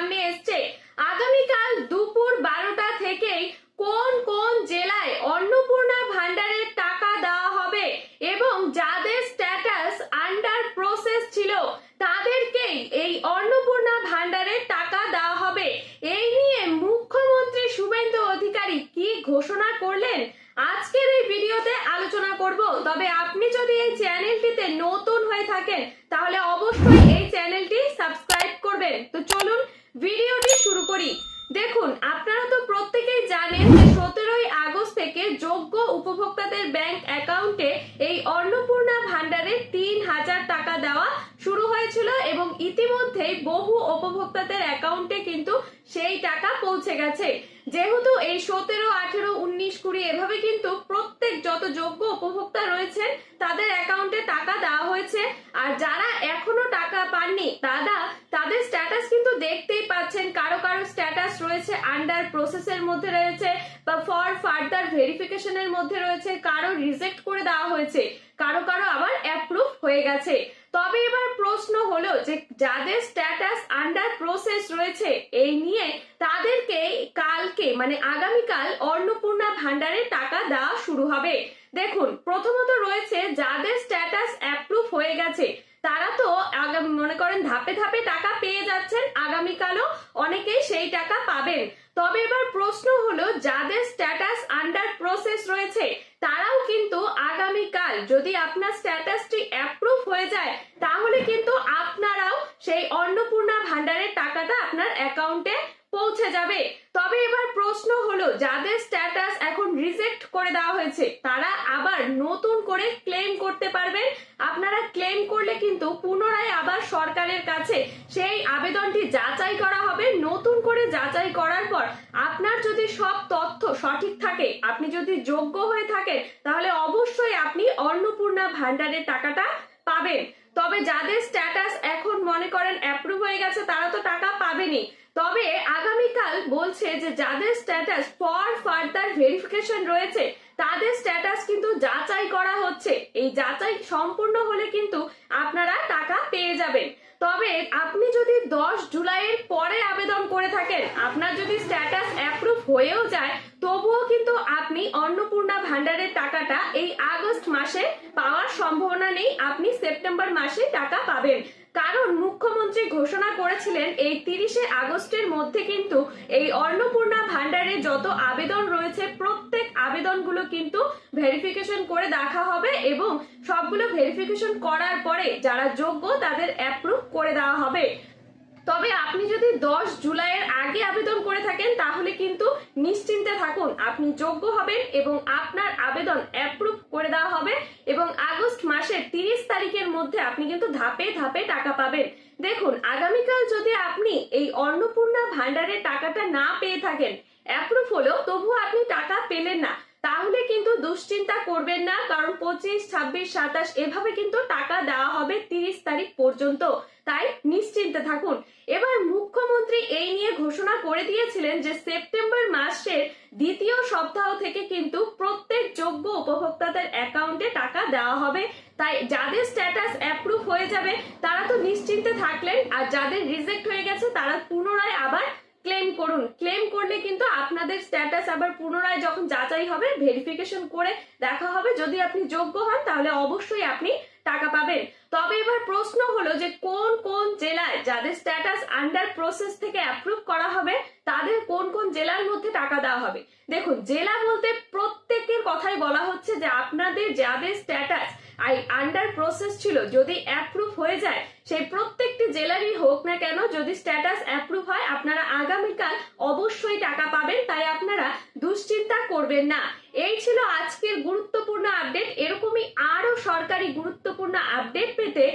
সামনে এসছে। আগামীকাল দুপুর 12টা থেকেই কোন কোন জেলায় অন্নপূর্ণা ভান্ডারের টাকা দেওয়া হবে এবং যাদের স্ট্যাটাস আন্ডার প্রসেস ছিল তাদেরকেই এই অন্নপূর্ণা ভান্ডারের টাকা দেওয়া হবে। এই নিয়ে মুখ্যমন্ত্রী শুভেন্দু অধিকারী কি ঘোষণা করলেন আজকের এই ভিডিওতে আলোচনা করব। তবে আপনি যদি এই চ্যানেলটিতে নতুন হয়ে থাকেন তাহলে অবশ্যই এই চ্যানেলটি সাবস্ক্রাইব করবেন। তো চলুন ভিডিওটি শুরু করি। দেখুন, আপনারা তো প্রত্যেকেই জানেন যে 17ই আগস্ট থেকে যোগ্য উপভোক্তাদের ব্যাংক অ্যাকাউন্টে এই অন্নপূর্ণা ভান্ডারে 3000 টাকা দেওয়া শুরু হয়েছিল এবং ইতিমধ্যেই বহু উপভোক্তাদের অ্যাকাউন্টে কিন্তু সেই টাকা পৌঁছে গেছে। যেহেতু এই 17, 18, 19, 20 এভাবে কিন্তু প্রত্যেক যত যোগ্য উপভোক্তা রয়েছেন তাদের অ্যাকাউন্টে টাকা দেওয়া হয়েছে। আর যারা এখনো টাকা পাননি তাদের স্ট্যাটাস কিন্তু দেখতেই পাচ্ছেন। কারো কারো স্ট্যাটাস রয়েছে আন্ডার প্রসেসের মধ্যে রয়েছে বা ফর ফার্দার ভেরিফিকেশনের মধ্যে রয়েছে, কারো রিজেক্ট করে দেওয়া হয়েছে, কারো কারো আবার অ্যাপ্রুভ হয়ে গেছে। তবে এবার প্রশ্ন হলো যে যাদের স্ট্যাটাস আন্ডার প্রসেস রয়েছে এই নিয়ে তাদেরকে কালকে মানে আগামীকাল অন্নপূর্ণা ভান্ডারে টাকা দেওয়া শুরু হবে। দেখুন, প্রথমত রয়েছে যাদের স্ট্যাটাস অ্যাপ্রুভ হয়ে গেছে তারা তো মনে করেন ধাপে ধাপে টাকা পেয়ে যাচ্ছেন, আগামীকালও অনেকেই সেই টাকা পাবেন। তবে এবার প্রশ্ন হলো যাদের স্ট্যাটাস আন্ডার প্রসেস রয়েছে তারাও কিন্তু আগামীকাল যদি আপনার স্ট্যাটাসটি অ্যাপ্রুভ হয়ে যায় তাহলে কিন্তু আপনারাও সেই অন্নপূর্ণা ভান্ডারের টাকাটা আপনার অ্যাকাউন্টে পৌঁছে যাবে। তবে এবার প্রশ্ন হলো যাদের স্ট্যাটাস এখন রিজেক্ট করে দেওয়া হয়েছে তারা আবার নতুন করে ক্লেম করতে পারবেন। আপনারা ক্লেম করলে কিন্তু পুনরায় আবার সরকারের কাছে সেই আবেদনটি যাচাই করা হবে। নতুন করে যাচাই করার পর আপনার যদি সব তথ্য সঠিক থাকে, আপনি যদি যোগ্য হয়ে থাকেন তাহলে অবশ্যই আপনি অন্নপূর্ণা ভান্ডারের টাকাটা পাবেন। তবে যাদের স্ট্যাটাস এখন মনে করেন অ্যাপ্রুভ হয়ে গেছে তারা তো টাকা পাবেনই। তবে আগামীকাল বলছে যে যাদের স্ট্যাটাস ফর ফার্দার ভেরিফিকেশন রয়েছে তাদের স্ট্যাটাস কিন্তু যাচাই করা হচ্ছে। এই যাচাই সম্পূর্ণ হলে কিন্তু আপনারা টাকা পেয়ে যাবেন। তবে আপনি যদি 10 জুলাইয়ের পরে আবেদন করে থাকেন, আপনার যদি স্ট্যাটাস অ্যাপ্রুভ হয়েও যায় তবুও কিন্তু আপনি অন্নপূর্ণা ভান্ডারের টাকাটা এই আগস্ট মাসে পাওয়ার সম্ভাবনা নেই, আপনি সেপ্টেম্বর মাসে টাকা পাবেন। কারণ মুখ্যমন্ত্রী ঘোষণা করেছিলেন এই 30শে আগস্টের মধ্যে কিন্তু এই অন্নপূর্ণা ভান্ডারে যত আবেদন রয়েছে প্রত্যেক আবেদনগুলো কিন্তু ভেরিফিকেশন করে দেখা হবে এবং সবগুলো ভেরিফিকেশন করার পরে যারা যোগ্য তাদের অ্যাপ্রুভ করে দেওয়া হবে। তবে আপনি যদি 10 জুলাইয়ের আগে আবেদন করে থাকেন তাহলে কিন্তু নিশ্চিন্তে থাকুন, আপনি যোগ্য হবেন এবং আপনার আবেদন অ্যাপ্রুভ করে দেওয়া হবে এবং আগস্ট মাসের 30 তারিখের মধ্যে আপনি কিন্তু ধাপে ধাপে টাকা পাবেন। দেখুন, আগামীকাল যদি আপনি এই অন্নপূর্ণা ভান্ডারের টাকাটা না পেয়ে থাকেন, অ্যাপ্রুভ হলেও তবুও আপনি টাকা পেলেন না, তাহলে কিন্তু দুশ্চিন্তা করবেন না। কারণ 25, 26, 27 এভাবে কিন্তু টাকা দেওয়া হবে 30 তারিখ পর্যন্ত, তাই নিশ্চিন্তে থাকুন। এবার মুখ্যমন্ত্রী এই নিয়ে ঘোষণা করে দিয়েছিলেন যে সেপ্টেম্বর মাসের দ্বিতীয় সপ্তাহ থেকে কিন্তু প্রত্যেক যোগ্য উপভোক্তাদের অ্যাকাউন্টে টাকা দেওয়া হবে। তাই যাদের স্ট্যাটাস অ্যাপ্রুভ হয়ে যাবে তারা তো নিশ্চিন্তে থাকলেন, আর যাদের রিজেক্ট হয়ে গেছে তারা পুনরায় আবার ক্লেম করুন। ক্লেম করলে কিন্তু আপনাদের স্ট্যাটাস আবার পুনরায় যখন যাচাই হবে ভেরিফিকেশন করে দেখা হবে, যদি আপনি যোগ্য হন তাহলে অবশ্যই আপনি টাকা পাবেন। তবে এবার প্রশ্ন হলো যে কোন কোন জেলায় যাদের স্ট্যাটাস আন্ডার প্রসেস থেকে অ্যাপ্রুভ করা হবে তাদের কোন কোন জেলার মধ্যে টাকা দেওয়া হবে। দেখুন, জেলা বলতে প্রত্যেকের কথাই বলা হচ্ছে যে আপনাদের যাদের স্ট্যাটাস আন্ডার প্রসেস ছিল যদি অ্যাপ্রুভ হয়ে যায় সেই প্রত্যেকটি জেলারই হোক না কেন, যদি স্ট্যাটাস অ্যাপ্রুভ হয় আপনারা আগামীকাল অবশ্যই টাকা পাবেন, তাই আপনারা দুশ্চিন্তা করবেন না। এই ছিল আজকের গুরুত্বপূর্ণ আপডেট। এরকমই আরো সরকারি গুরুত্বপূর্ণ আপডেট পেতে